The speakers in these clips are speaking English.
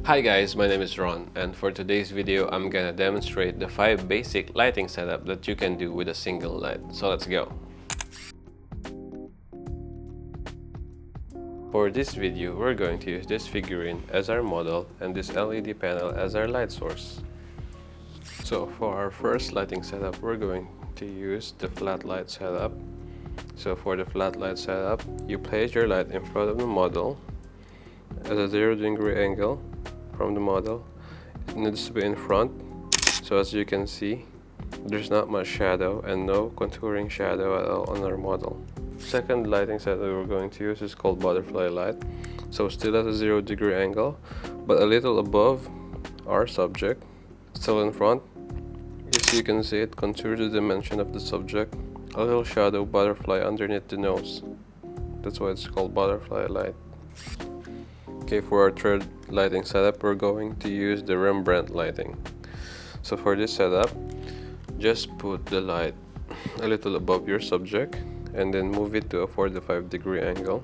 Hi guys, my name is Ron, and for today's video I'm gonna demonstrate the 5 basic lighting setup that you can do with a single light. So let's go. For this video, we're going to use this figurine as our model and this LED panel as our light source. So for our first lighting setup, we're going to use the flat light setup. So for the flat light setup, you place your light in front of the model at a 0-degree angle from the model. It needs to be in front, so as you can see, there's not much shadow and no contouring shadow at all on our model. Second lighting setup we're going to use is called butterfly light. So still at a 0-degree angle, but a little above our subject, still in front. As you can see, it contours the dimension of the subject. A little shadow butterfly underneath the nose. That's why it's called butterfly light. Okay, for our third lighting setup, we're going to use the Rembrandt lighting. So for this setup, just put the light a little above your subject and then move it to a 45-degree angle,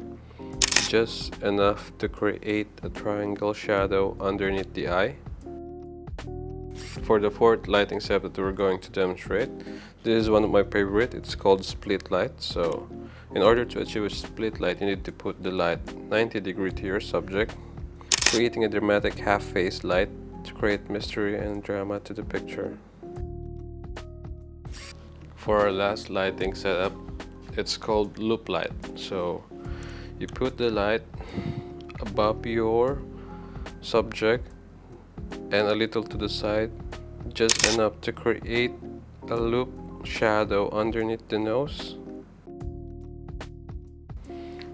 just enough to create a triangle shadow underneath the eye. For the fourth lighting setup that we're going to demonstrate, this is one of my favorite. It's called split light. So in order to achieve a split light, you need to put the light 90 degrees to your subject, creating a dramatic half-face light to create mystery and drama to the picture. For our last lighting setup, it's called loop light. So you put the light above your subject and a little to the side, just enough to create a loop shadow underneath the nose.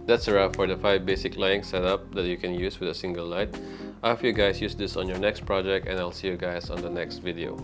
That's a wrap for the 5 basic lighting setup that you can use with a single light. I hope you guys use this on your next project, and I'll see you guys on the next video.